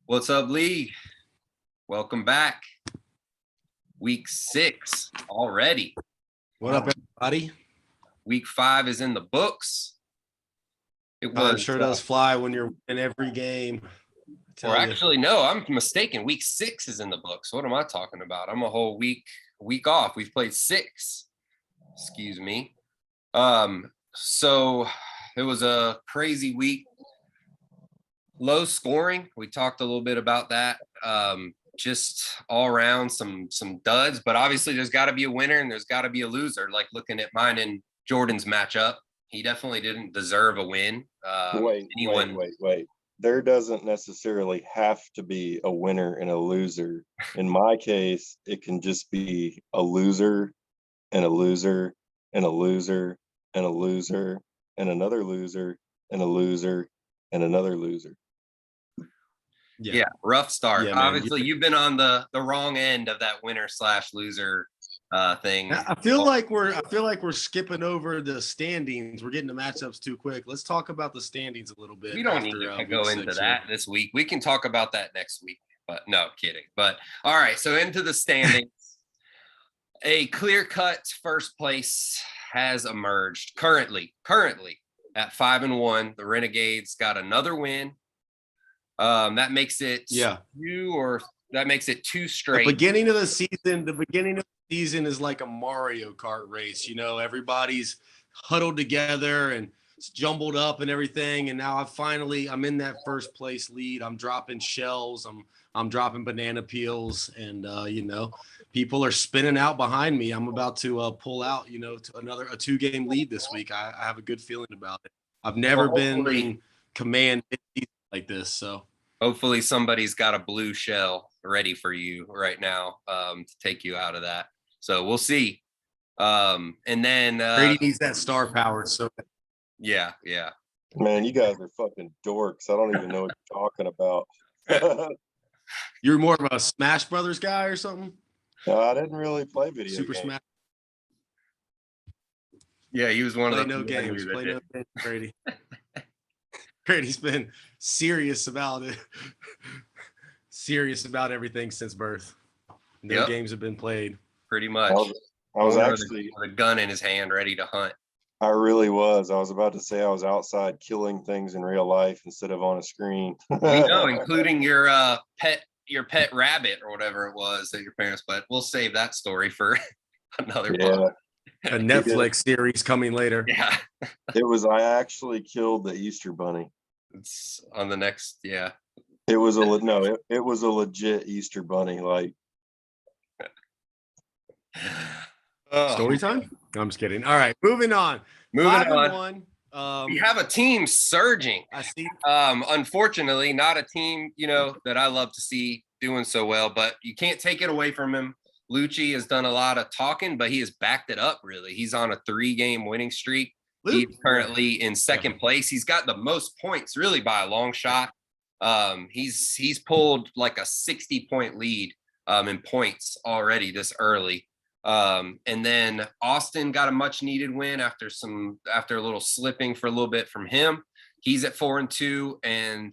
What's up, Lee? Welcome back. Week 6 already. What up, everybody? Week 5 is in the books. Time sure does fly when you're in every game. Or actually, no, I'm mistaken. Week 6 is in the books. What am I talking about? I'm a whole week off. We've played 6. Excuse me. So it was a crazy week. Low scoring. We talked a little bit about that. Just all around some duds, but obviously there's got to be a winner and there's got to be a loser. Like looking at mine and Jordan's matchup, he definitely didn't deserve a win. Wait. There doesn't necessarily have to be a winner and a loser. In my case, it can just be a loser and a loser and a loser and a loser and another loser and a loser and another loser. Yeah, rough start. Yeah, obviously, you've been on the wrong end of that winner/loser thing. I feel like we're skipping over the standings. We're getting the matchups too quick. Let's talk about the standings a little bit. We don't need to go into that this week. We can talk about that next week. But no, kidding. But all right, so into the standings. A clear-cut first place has emerged currently at 5-1. The Renegades got another win. That makes it two straight. The beginning of the season is like a Mario Kart race. You know, everybody's huddled together and it's jumbled up and everything. And now I'm in that first place lead. I'm dropping shells. I'm dropping banana peels, and people are spinning out behind me. I'm about to pull out, to a 2-game lead this week. I have a good feeling about it. I've never been in command like this, so hopefully somebody's got a blue shell ready for you right now to take you out of that. So we'll see. And then Brady needs that star power. So yeah. Man, you guys are fucking dorks. I don't even know what you're talking about. You're more of a Smash Brothers guy or something? No, I didn't really play video Super games. Smash. Yeah, he was one of the no games. Brady. Brady's been serious about it. Serious about everything since birth. No games have been played. Pretty much. I was actually with a gun in his hand, ready to hunt. I really was. I was about to say I was outside killing things in real life instead of on a screen. Including your pet rabbit or whatever it was that your parents put. We'll save that story for another one. A Netflix series coming later. Yeah. I actually killed the Easter bunny. It's on the next, yeah. It was a legit Easter bunny, like. Story time? No, I'm just kidding. All right, moving on. We have a team surging. I see. Unfortunately, not a team, that I love to see doing so well, but you can't take it away from him. Lucci has done a lot of talking, but he has backed it up, really. He's on a 3-game winning streak. He's currently in second place. He's got the most points, really, by a long shot. He's pulled like a 60-point lead in points already this early. And then Austin got a much-needed win after a little slipping for a little bit from him. He's at 4-2, and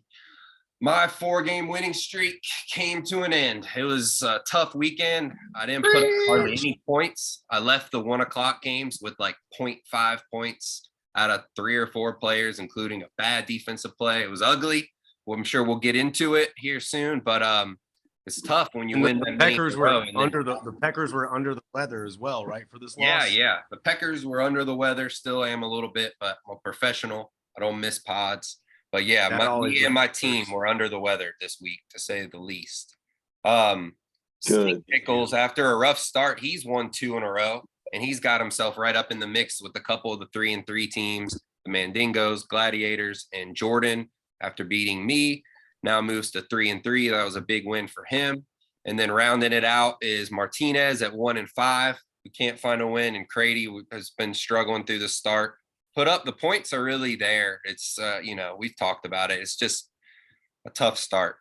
my 4-game winning streak came to an end. It was a tough weekend. I didn't put hardly any points. I left the 1:00 games with like 0.5 points out of 3 or 4 players, including a bad defensive play. It was ugly. Well, I'm sure we'll get into it here soon, but it's tough when you win. The Packers were the Packers were under the weather as well, right? For this loss. Yeah. The Packers were under the weather. Still am a little bit, but I'm a professional. I don't miss pods. But yeah, me and my team were under the weather this week, to say the least. Steve Pickles, after a rough start, he's won 2 in a row, and he's got himself right up in the mix with a couple of the 3-3 teams, the Mandingos, Gladiators, and Jordan. After beating me, now moves to 3-3. That was a big win for him. And then rounding it out is Martinez at 1-5. We can't find a win, and Crady has been struggling through the start. Put up, the points are really there. It's we've talked about it. It's just a tough start.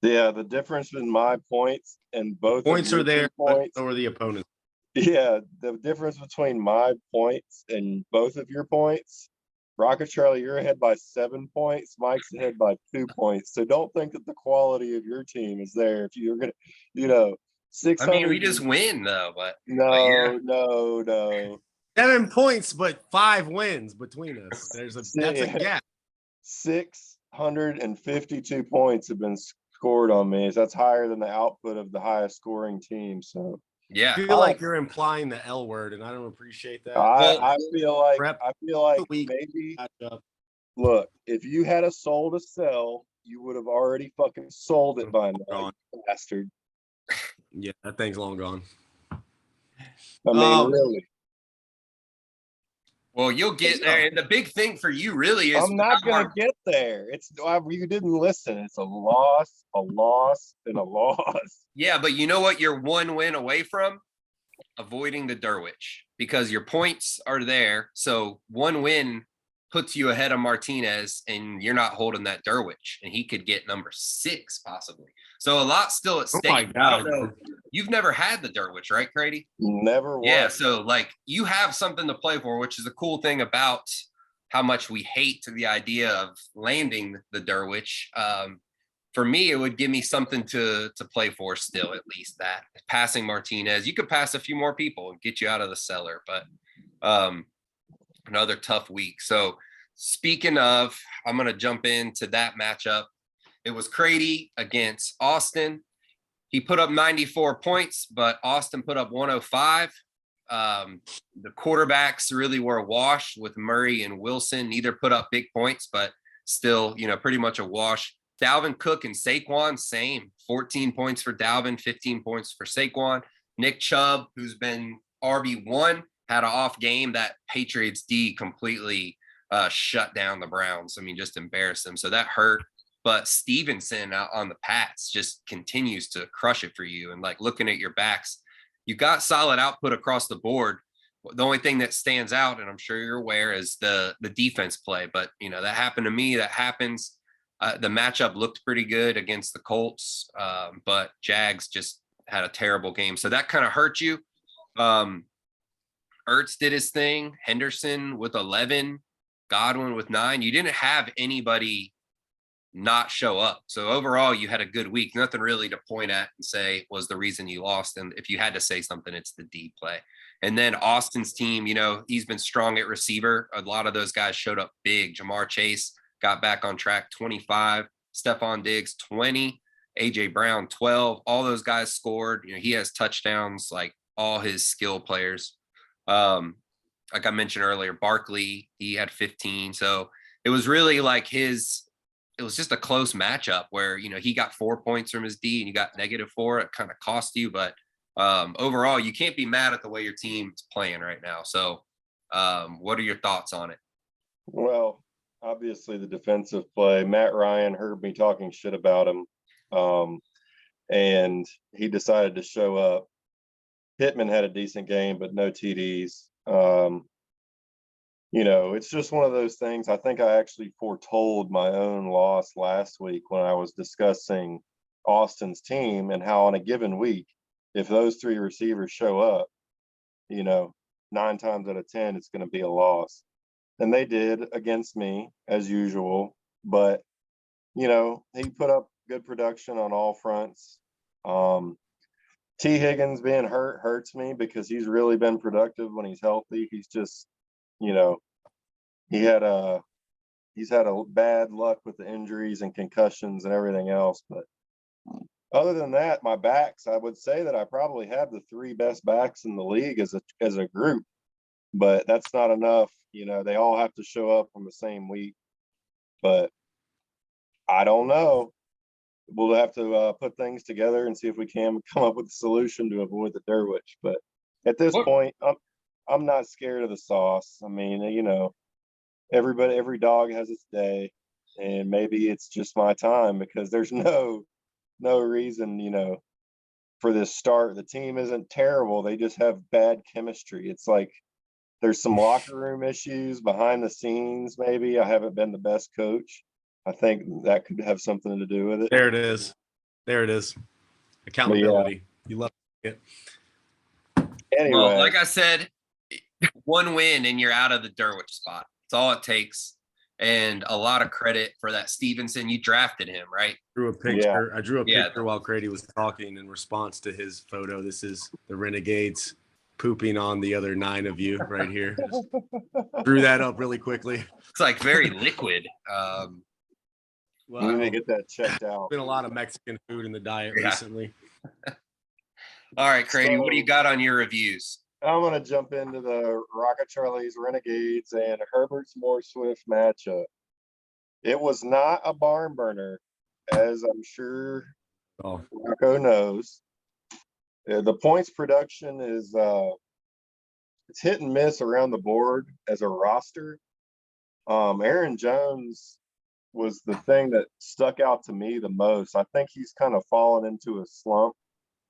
Yeah, the difference in my points and both points are there over the opponent. Yeah, the difference between my points and both of your points Rocket Charlie, you're ahead by 7 points. Mike's ahead by 2 points. So don't think that the quality of your team is there. If you're gonna, you know, 600. I mean, we just win though, but No, yeah. no. 7 points, but 5 wins between us. That's a gap. 652 points have been scored on me. So that's higher than the output of the highest scoring team. So Yeah. I feel like you're implying the L word, and I don't appreciate that. I feel like week maybe matchup. look, if you had a soul to sell, you would have already fucking sold it by now, you bastard. Yeah, that thing's long gone. I mean, really. Well, you'll get there. And the big thing for you really is I'm not gonna get there. You didn't listen. It's a loss, and a loss. Yeah, but you know what you're 1 win away from? Avoiding the Derwich, because your points are there. So 1 win puts you ahead of Martinez, and you're not holding that Derwich, and he could get number 6 possibly. So a lot still at stake. Oh my God. I don't know. You've never had the Derwich, right, Grady? Never was. Yeah, so like you have something to play for, which is a cool thing about how much we hate the idea of landing the Derwich. For me, it would give me something to play for still, at least that passing Martinez. You could pass a few more people and get you out of the cellar, but another tough week. So speaking of, I'm going to jump into that matchup. It was Crady against Austin. He put up 94 points, but Austin put up 105. The quarterbacks really were a wash with Murray and Wilson. Neither put up big points, but still, pretty much a wash. Dalvin Cook and Saquon, same. 14 points for Dalvin, 15 points for Saquon. Nick Chubb, who's been RB1, had an off game. That Patriots D completely shut down the Browns. I mean, just embarrassed them. So that hurt. But Stevenson out on the Pats just continues to crush it for you. And like looking at your backs, you got solid output across the board. The only thing that stands out, and I'm sure you're aware, is the defense play. But, that happened to me. That happens. The matchup looked pretty good against the Colts, but Jags just had a terrible game. So that kind of hurt you. Ertz did his thing. Henderson with 11. Godwin with 9. You didn't have anybody not show up. So overall, you had a good week. Nothing really to point at and say was the reason you lost. And if you had to say something, it's the D play. And then Austin's team, he's been strong at receiver. A lot of those guys showed up big. Jamar Chase got back on track, 25. Stephon Diggs, 20. A.J. Brown, 12. All those guys scored. He has touchdowns like all his skill players. Like I mentioned earlier, Barkley, he had 15. So it was really like it was just a close matchup where, he got 4 points from his D and you got -4. It kind of cost you. But overall, you can't be mad at the way your team is playing right now. So what are your thoughts on it? Well, obviously the defensive play. Matt Ryan heard me talking shit about him, and he decided to show up. Pittman had a decent game, but no TDs. It's just one of those things. I think I actually foretold my own loss last week when I was discussing Austin's team and how on a given week, if those 3 receivers show up, 9 times out of 10, it's going to be a loss. And they did against me as usual, but he put up good production on all fronts. T. Higgins being hurt hurts me because he's really been productive when he's healthy. He's just, he's had a bad luck with the injuries and concussions and everything else. But other than that, my backs, I would say that I probably have the 3 best backs in the league as a group, but that's not enough. They all have to show up on the same week, but I don't know. We'll have to put things together and see if we can come up with a solution to avoid the Derwich. But at this point, I'm not scared of the sauce. I mean, every dog has its day, and maybe it's just my time because there's no reason, for this start. The team isn't terrible. They just have bad chemistry. It's like there's some locker room issues behind the scenes. Maybe I haven't been the best coach. I think that could have something to do with it. There it is. Accountability. Yeah. You love it. Anyway, well, like I said, 1 win and you're out of the Derwich spot. That's all it takes. And a lot of credit for that Stevenson. You drafted him, right? Drew a picture. I drew a Yeah. picture while Grady was talking in response to his photo. This is the Renegades pooping on the other 9 of you right here. Just drew that up really quickly. It's like very liquid. You need to get that checked out. Been a lot of Mexican food in the diet recently. All right, Grady, what do you got on your reviews? I'm going to jump into the Rocket Charlie's Renegades and Herbert's More Swift matchup. It was not a barn burner, as I'm sure Rocco knows. The points production is it's hit and miss around the board as a roster. Aaron Jones was the thing that stuck out to me the most. I think he's kind of fallen into a slump,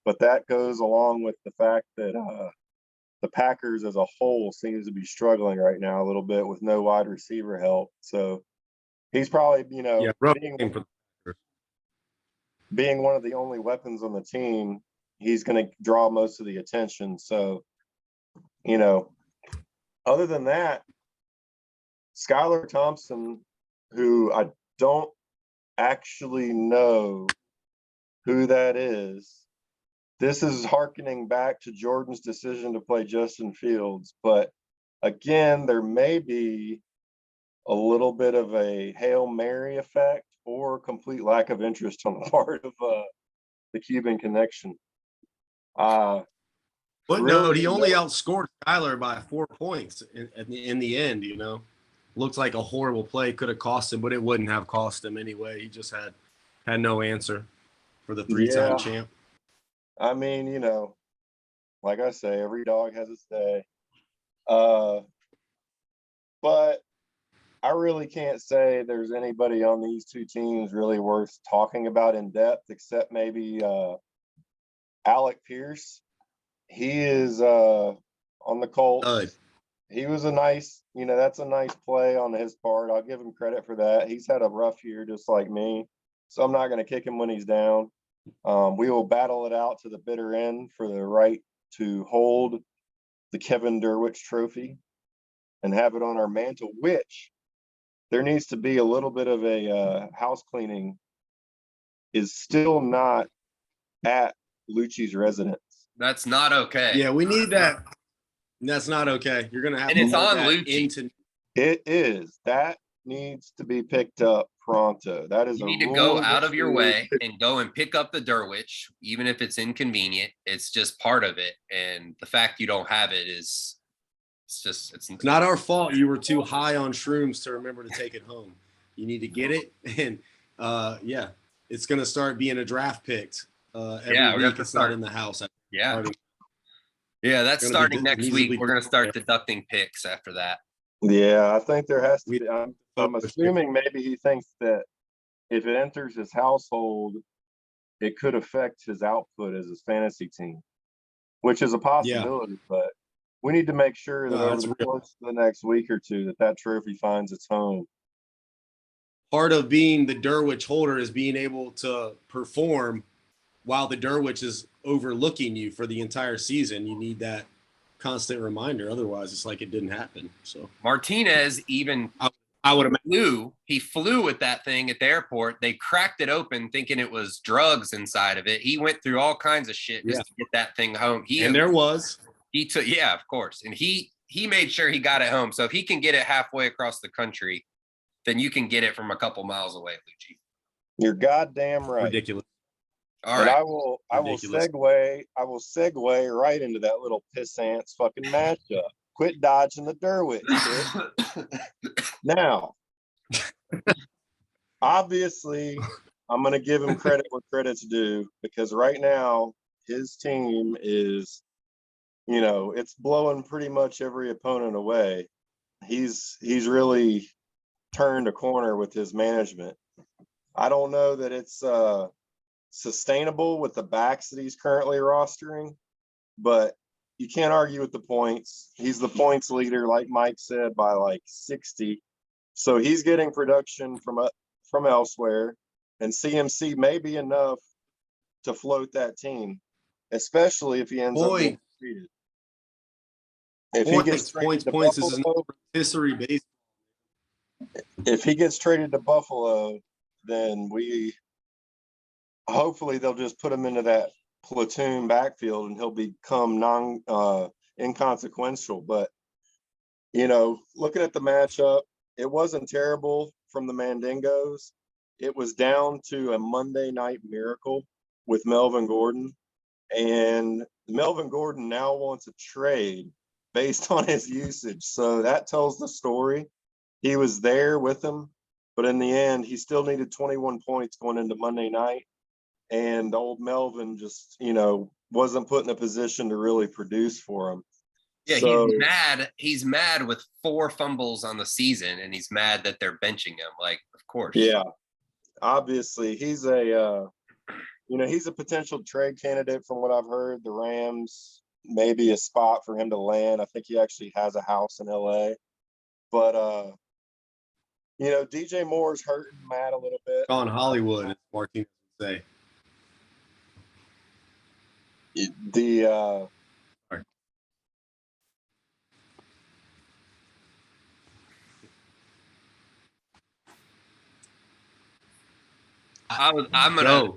but that goes along with the fact that the Packers as a whole seems to be struggling right now a little bit with no wide receiver help. So he's probably, being one of the only weapons on the team, he's going to draw most of the attention. So, other than that, Skylar Thompson, who I don't actually know who that is. This is hearkening back to Jordan's decision to play Justin Fields. But again, there may be a little bit of a Hail Mary effect or complete lack of interest on the part of the Cuban connection. But no, he only outscored Skylar by 4 points in the end, Looked like a horrible play, could have cost him, but it wouldn't have cost him anyway. He just had no answer for the 3-time champ. I mean, like I say, every dog has its day. But I really can't say there's anybody on these two teams really worth talking about in depth, except maybe Alec Pierce. He is on the Colts. He was a nice, that's a nice play on his part. I'll give him credit for that. He's had a rough year just like me, so I'm not going to kick him when he's down. We will battle it out to the bitter end for the right to hold the Kevin Derwich trophy and have it on our mantle, which there needs to be a little bit of a house cleaning, is still not at Lucci's residence. That's not okay. Yeah, we need that. That's not okay. You're going to have and to it's on Lucci. It is. That needs to be picked up pronto. That is you need to go out of your way and go and pick up the Derwich, even if it's inconvenient. It's just part of it. And the fact you don't have it is it's not our fault. You were too high on shrooms to remember to take it home. You need to get it. And it's going to start being a draft pick. Every week it's not in the house. That's starting next week. We're going to start deducting picks after that. Yeah, I think there has to be. I'm assuming maybe he thinks that if it enters his household, it could affect his output as his fantasy team, which is a possibility. But we need to make sure that over the course of the next week or two that trophy finds its home. Part of being the Derwich holder is being able to perform while the Derwich is overlooking you for the entire season. You need that constant reminder. Otherwise, it's like it didn't happen. So Martinez even I would have he flew with that thing at the airport. They cracked it open thinking it was drugs inside of it. He went through all kinds of shit just to get that thing home. He took, of course. And he made sure he got it home. So if he can get it halfway across the country, then you can get it from a couple miles away, Lucci. You're goddamn right. Ridiculous. All right. I will segue right into that little pissant's fucking matchup. Quit dodging the Derwich. Now, obviously, I'm going to give him credit where credit's due, because right now his team is, it's blowing pretty much every opponent away. He's really turned a corner with his management. I don't know that it's sustainable with the backs that he's currently rostering, but you can't argue with the points. He's the points leader, like Mike said, by like 60. So he's getting production from elsewhere, and CMC may be enough to float that team, especially if he ends up getting treated. If he gets points, this is not history based. if he gets traded to Buffalo, then hopefully they'll just put him into that platoon backfield and he'll become inconsequential. But looking at the matchup, it wasn't terrible from the Mandingos. It was down to a Monday night miracle with Melvin Gordon. And Melvin Gordon now wants a trade based on his usage. So that tells the story. He was there with him, but in the end, he still needed 21 points going into Monday night. And old Melvin just, wasn't put in a position to really produce for him. Yeah, so, he's mad. He's mad with 4 fumbles on the season, and he's mad that they're benching him. Like, of course. Yeah, obviously, he's a potential trade candidate from what I've heard. The Rams, maybe a spot for him to land. I think he actually has a house in LA. But, DJ Moore's hurting Matt a little bit. On Hollywood, as Martinez would say. I'm gonna.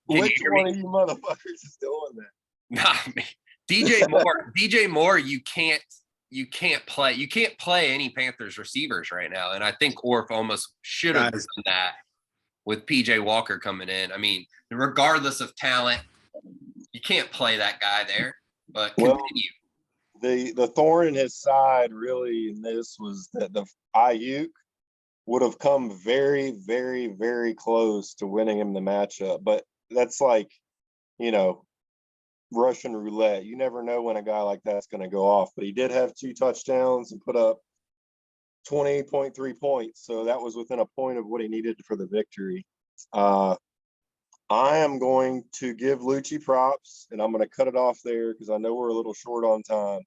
Which one of you motherfuckers is doing that? Nah, DJ Moore, you can't play. You can't play any Panthers receivers right now, and I think Orf almost should have done that with PJ Walker coming in. I mean, regardless of talent, you can't play that guy there. But continue. The thorn in his side really in this was that the Ayuk would have come very, very, very close to winning him the matchup. But that's like, Russian roulette. You never know when a guy like that's going to go off. But he did have 2 touchdowns and put up 20.3 points. So that was within a point of what he needed for the victory. I am going to give Lucci props, and I'm going to cut it off there because I know we're a little short on time.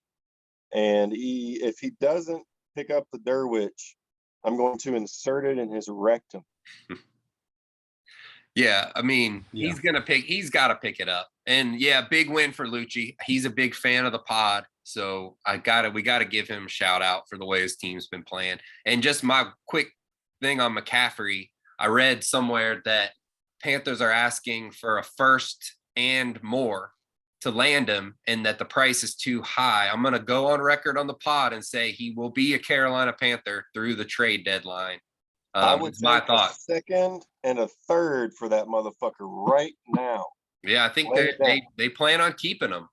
And if he doesn't pick up the Derwich, I'm going to insert it in his rectum. Yeah, I mean, he's got to pick it up. And yeah, big win for Lucci. He's a big fan of the pod. So we got to give him a shout out for the way his team's been playing. And just my quick thing on McCaffrey, I read somewhere that Panthers are asking for a first and more to land him and that the price is too high. I'm going to go on record on the pod and say he will be a Carolina Panther through the trade deadline. I would take my thought. A second and a third for that motherfucker right now. Yeah, I think they plan on keeping him.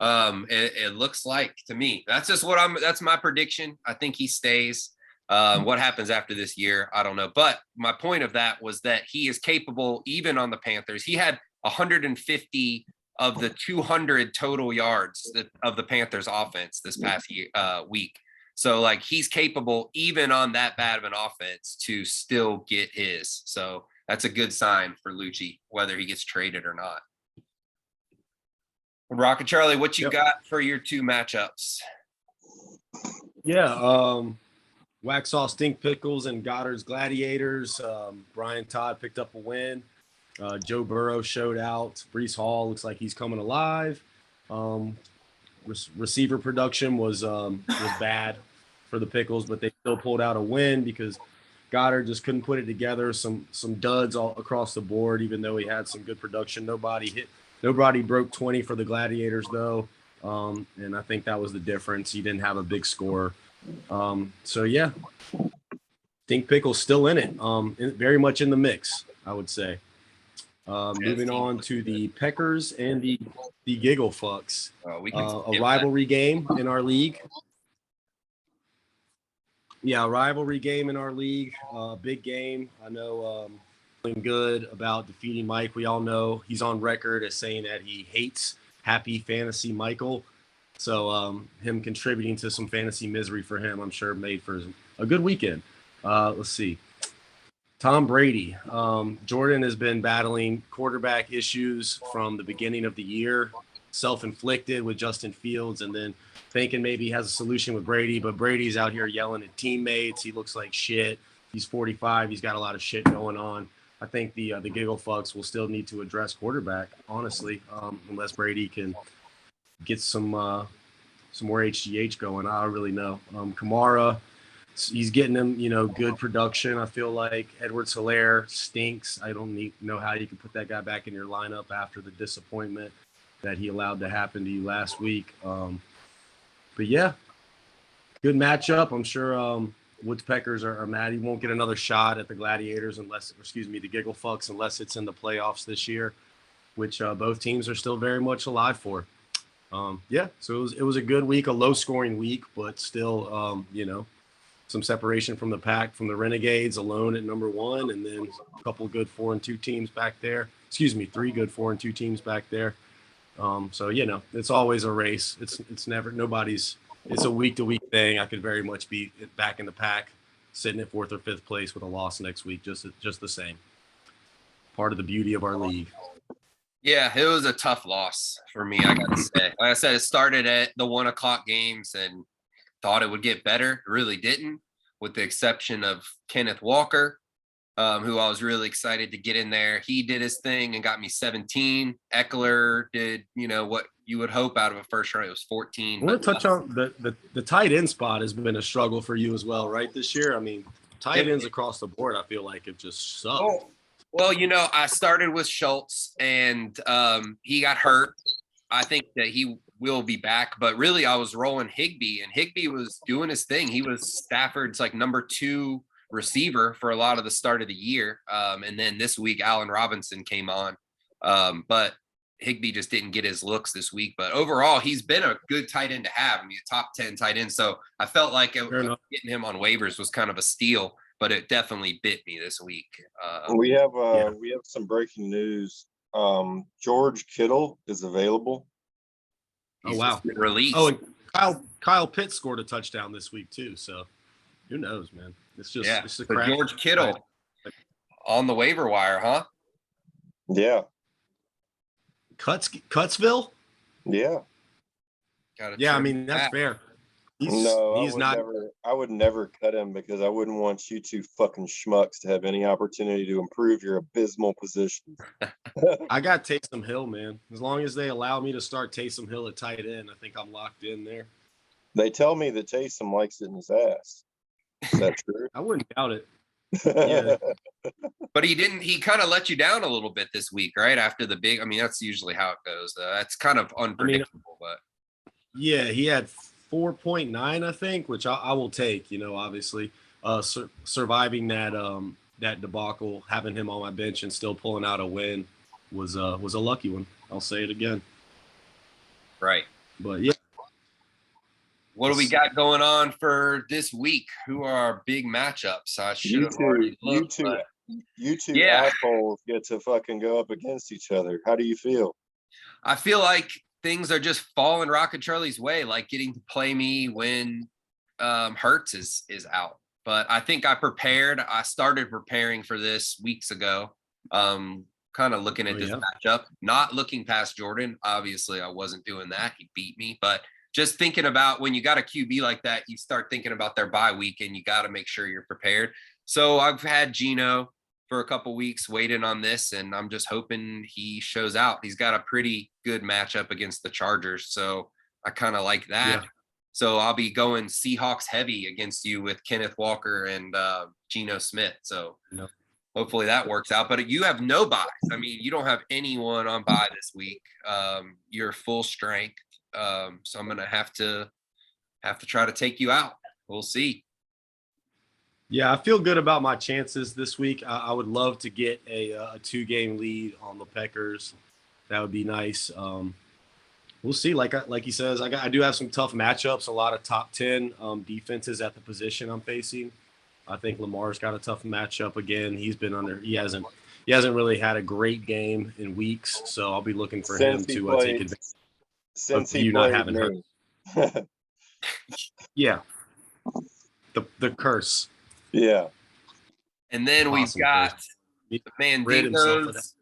It looks like to me. That's my prediction. I think he stays. What happens after this year, I don't know. But my point of that was that he is capable, even on the Panthers. He had 150 of the 200 total yards of the Panthers offense this past week. So, like, he's capable, even on that bad of an offense, to still get his. So that's a good sign for Lucci, whether he gets traded or not. Rocket Charlie, what you got for your 2 matchups? Yeah, Waxhaw Stink Pickles and Goddard's Gladiators. Brian Todd picked up a win. Joe Burrow showed out. Breece Hall looks like he's coming alive. Receiver production was bad for the Pickles, but they still pulled out a win because Goddard just couldn't put it together. Some duds all across the board, even though he had some good production. Nobody broke 20 for the Gladiators though, and I think that was the difference. He didn't have a big score. So yeah, Stink Pickles still in it. Very much in the mix, I would say. Moving on to the Peckers and the Giggle Fucks. A rivalry game in our league. Yeah, a rivalry game in our league. Big game. I know feeling good about defeating Mike. We all know he's on record as saying that he hates Happy Fantasy Michael. So him contributing to some fantasy misery for him, I'm sure made for a good weekend. Let's see. Tom Brady. Jordan has been battling quarterback issues from the beginning of the year, self-inflicted with Justin Fields, and then thinking maybe he has a solution with Brady, but Brady's out here yelling at teammates. He looks like shit. He's 45. He's got a lot of shit going on. I think the Giggle Fucks will still need to address quarterback, honestly, unless Brady can get some more HGH going. I don't really know. Kamara he's getting them, good production. I feel like Edwards Hilaire stinks. I don't know how you can put that guy back in your lineup after the disappointment that he allowed to happen to you last week. But yeah, good matchup. I'm sure Woodpeckers are mad. He won't get another shot at the Gladiators the Giggle Fucks unless it's in the playoffs this year, which both teams are still very much alive for. So it was a good week, a low scoring week, but still, some separation from the pack, from the Renegades alone at number 1, and then a couple good 4-2 teams back there. 3 good 4-2 teams back there. It's always a race. It's never nobody's. It's a week to week thing. I could very much be back in the pack, sitting at 4th or 5th place with a loss next week. Just the same. Part of the beauty of our league. Yeah, it was a tough loss for me, I gotta say. Like I said, it started at the 1:00 games and thought it would get better. It really didn't, with the exception of Kenneth Walker, who I was really excited to get in there. He did his thing and got me 17. Eckler did, what you would hope out of a first round. It was 14. I want to touch on the tight end spot has been a struggle for you as well, right, this year? I mean, tight ends across the board, I feel like it just sucked. Well, I started with Schultz, and he got hurt. I think that he will be back, but really I was rolling Higbee, and Higbee was doing his thing. He was Stafford's number 2 receiver for a lot of the start of the year. And then this week, Allen Robinson came on. But Higbee just didn't get his looks this week. But overall, he's been a good tight end to have. I mean, a top 10 tight end. So I felt like getting him on waivers was kind of a steal, but it definitely bit me this week. We have some breaking news. George Kittle is available. Oh, wow. Released. Oh, and Kyle Pitts scored a touchdown this week too. So who knows, man? It's just it's a crap. George Kittle on the waiver wire, huh? Yeah. Cutsville? Yeah. Yeah, I mean that's fair. I would never cut him because I wouldn't want you two fucking schmucks to have any opportunity to improve your abysmal position. I got Taysom Hill, man. As long as they allow me to start Taysom Hill at tight end, I think I'm locked in there. They tell me that Taysom likes it in his ass. Is that true? I wouldn't doubt it. Yeah. But he kind of let you down a little bit this week, right? After the big, I mean, that's usually how it goes. That's kind of unpredictable, but yeah, he had 4.9, I think, which I will take, obviously, surviving that debacle, having him on my bench and still pulling out a win was a lucky one. I'll say it again. Right. But yeah. What do we got going on for this week? Who are our big matchups? I should have already looked. You two assholes get to fucking go up against each other. How do you feel? I feel like things are just falling Rocket Charlie's way, like getting to play me when Hurts is out. But I think I started preparing for this weeks ago, kind of looking at this matchup, not looking past Jordan. Obviously, I wasn't doing that. He beat me. But just thinking about when you got a QB like that, you start thinking about their bye week and you got to make sure you're prepared. So I've had Geno for a couple weeks waiting on this, and I'm just hoping he shows out. He's got a pretty good matchup against the Chargers, so I kind of like that. Yeah. So I'll be going Seahawks heavy against you with Kenneth Walker and Geno Smith. So hopefully that works out. But you have no buys. I mean, you don't have anyone on bye this week. You're full strength. So I'm gonna have to try to take you out. We'll see. Yeah, I feel good about my chances this week. I would love to get a 2-game lead on the Peckers. That would be nice. We'll see. Like he says, I do have some tough matchups. A lot of top 10 defenses at the position I'm facing. I think Lamar's got a tough matchup again. He hasn't really had a great game in weeks, so I'll be looking for him to take advantage. Since he not having hurt. Yeah. The curse. Yeah. And then we've got the Mandigos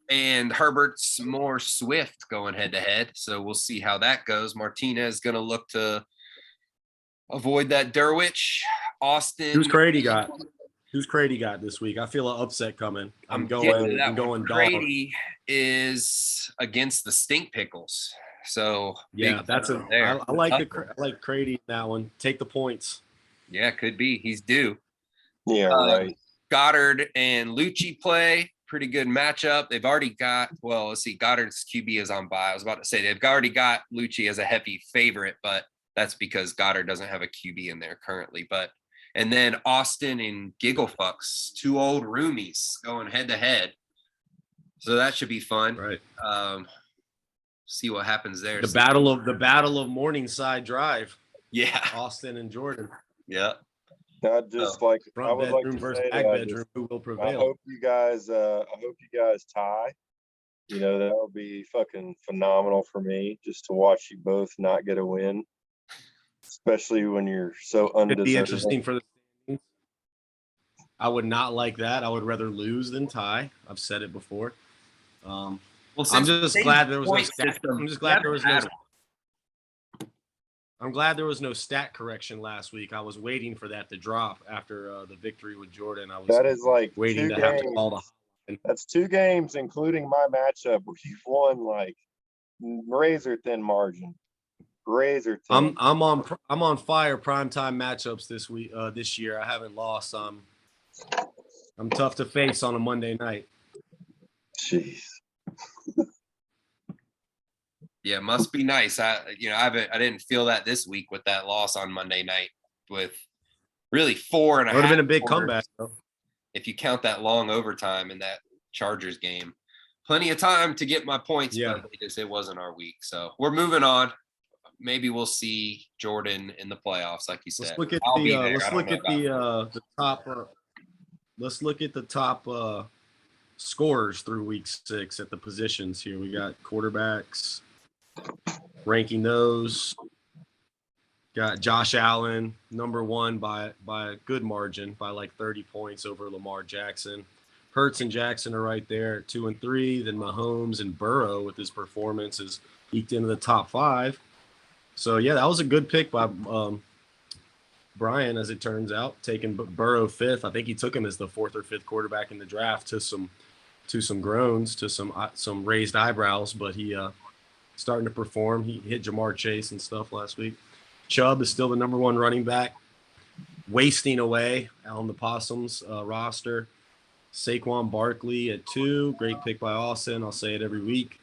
and Herbert's more Swift going head to head. So we'll see how that goes. Martinez going to look to avoid that Derwich. Austin. Who's Crady got this week? I feel an upset coming. I'm going Crady is against the Stink Pickles. So yeah, I like Crady in that one. Take the points. Yeah, could be. He's due. Yeah, right. Goddard and Lucci play. Pretty good matchup. They've already got, well, let's see, Goddard's QB is on bye. I was about to say they've already got Lucci as a heavy favorite, but that's because Goddard doesn't have a QB in there currently. And then Austin and Gigglefucks, 2 old roomies going head to head. So that should be fun. Right. See what happens there. The battle of Morningside Drive. Yeah. Austin and Jordan. Yeah. Not just like I Front would like bedroom to versus say back that bedroom. Who will I prevail? hope you guys tie. You know, that would be fucking phenomenal for me just to watch you both not get a win. Especially when you're so It'd be undeserving. interesting for the standings. I would not like that. I would rather lose than tie. I've said it before. Well, I'm just glad there was no stat. I'm just glad there was no. battle. I'm glad there was no stat correction last week. I was waiting for that to drop after the victory with Jordan. I was That is like waiting 2 to have to games. call the. That's 2 games, including my matchup, where you've won like razor thin margin. Razor thin. I'm on fire primetime matchups this week. This year I haven't lost. I'm tough to face on a Monday night. Jeez. Yeah, must be nice. I didn't feel that this week with that loss on Monday night with really 4 and a half. Would have been a big quarters, comeback though. if you count that long overtime in that Chargers game. Plenty of time to get my points, Yeah. but it wasn't our week. So we're moving on. Maybe we'll see Jordan in the playoffs, like you said. Let's look at I'll be the there. let's I don't look know at about the top. Let's look at the top scorers through week 6 at the positions here. We got quarterbacks, ranking those. Got Josh Allen, number 1 by a good margin, by like 30 points over Lamar Jackson. Hurts and Jackson are right there at 2 and 3. Then Mahomes and Burrow with his performances eked into the top 5. So yeah, that was a good pick by Brian, as it turns out, taking Burrow 5th. I think he took him as the 4th or 5th quarterback in the draft to some groans, to some raised eyebrows, but he starting to perform. He hit Jamar Chase and stuff last week. Chubb is still the number 1 running back, wasting away on the Possums roster. Saquon Barkley at 2, great pick by Austin. I'll say it every week.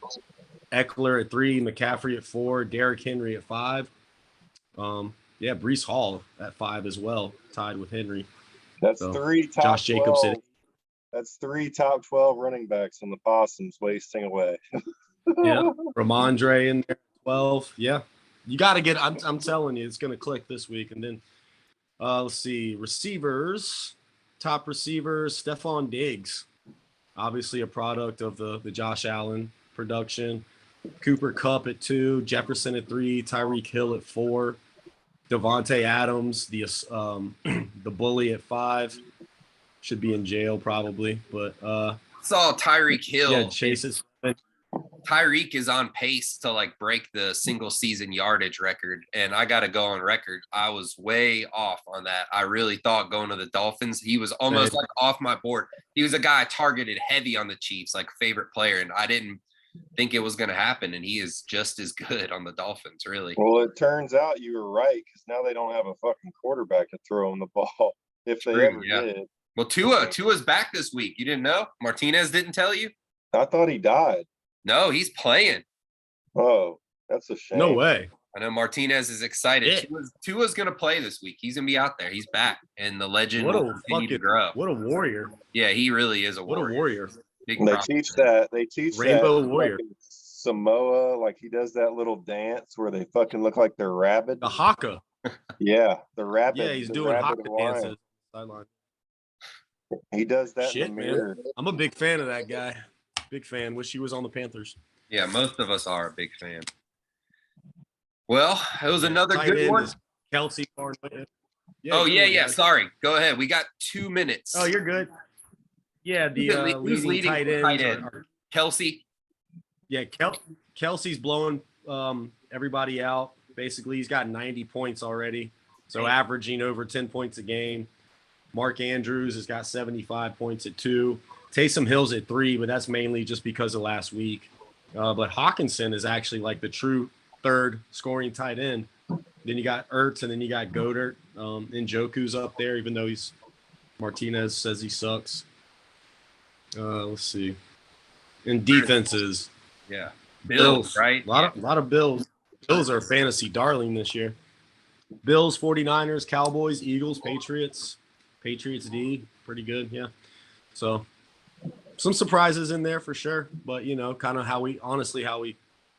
Eckler at 3, McCaffrey at 4, Derrick Henry at 5. Yeah, Breece Hall at 5 as well, tied with Henry. That's So, 3 top Josh Jacobs 12. That's 3 top 12 running backs on the Possums wasting away. Yeah, Ramondre in there, 12. Yeah, you got to get. I'm telling you, it's going to click this week. And then let's see, receivers, top receivers, Stephon Diggs, obviously a product of the Josh Allen production. Cooper Kupp at 2, Jefferson at 3, Tyreek Hill at 4, Devontae Adams, the bully at 5, should be in jail probably, but saw Tyreek Hill. yeah, Chase is. Tyreek is on pace to like break the single season yardage record. And I got to go on record. I was way off on that. I really thought going to the Dolphins, he was almost like off my board. He was a guy I targeted heavy on the Chiefs, like favorite player. And I didn't think it was going to happen. And he is just as good on the Dolphins, really. Well, it turns out you were right, because now they don't have a fucking quarterback to throw him the ball. If they ever did. Well, Tua's back this week. You didn't know? Martinez didn't tell you? I thought he died. No, he's playing. Oh, that's a shame. No way. I know Martinez is excited. Yeah. Tua's going to play this week. He's going to be out there. He's back, and the legend What will a continue to grow. What a warrior. Yeah, he really is a What warrior. a warrior. Big They props. teach Rainbow that warrior. fucking Samoa, like he does that little dance where they fucking look like they're rabid. The Haka. Yeah, the rabbit. Yeah, he's the doing rabid Haka Hawaiian. dances. Sideline. He does that Shit, in the man. mirror. I'm a big fan of that guy. Big fan. Wish he was on the Panthers. Yeah, most of us are a big fan. Well, it was another Tight good end one. is Kelsey Barnett. Oh, good yeah, one, yeah. guys. Sorry. Go ahead. We got 2 minutes. Oh, you're good. Yeah, the Who's leading tight ends. tight end? are- Kelsey. yeah, Kelsey's blowing everybody out. Basically, he's got 90 points already, so averaging over 10 points a game. Mark Andrews has got 75 points at 2. Taysom Hill's at 3, but that's mainly just because of last week. But Hawkinson is actually like the true third scoring tight end. Then you got Ertz, and then you got Goddard. Njoku's up there, even though Martinez says he sucks. Let's see. And defenses. Yeah. Bills, right? A lot of Bills. Bills are a fantasy darling this year. Bills, 49ers, Cowboys, Eagles, Patriots. Patriots D, pretty good, yeah. So some surprises in there for sure, but kind of how we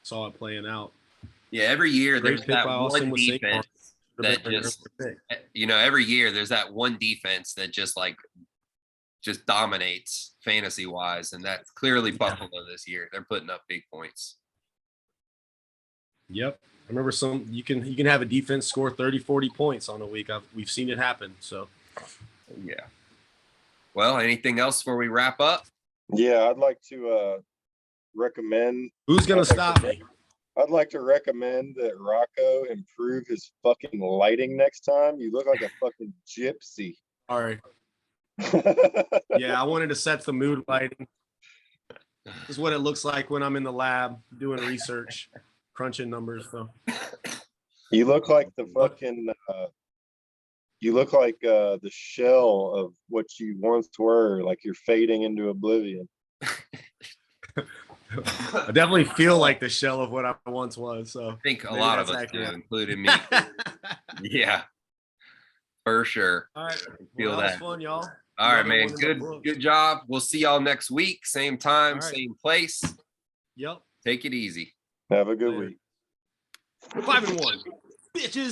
saw it playing out. Yeah, every year Great there's pick that by Austin one with Saquon. defense that just, every year there's that one defense that just dominates fantasy wise, and that's clearly Buffalo this year. They're putting up big points. Yep. I remember you can have a defense score 30, 40 points on a week. We've seen it happen. So yeah. Well, anything else before we wrap up? Yeah, I'd like to recommend. Who's gonna stop me? I'd like to recommend that Rocco improve his fucking lighting next time. You look like a fucking gypsy. All right. Yeah, I wanted to set the mood lighting. This is what it looks like when I'm in the lab doing research, crunching numbers. So you look like the fucking. You look like the shell of what you once were. Like you're fading into oblivion. I definitely feel like the shell of what I once was. So I think a lot of us do, including me. Yeah, for sure. All right. Feel that was that. fun, y'all. All right, man. Good job. We'll see y'all next week. Same time, same place. Yep. Take it easy. Have a good week. 5-1. Bitches.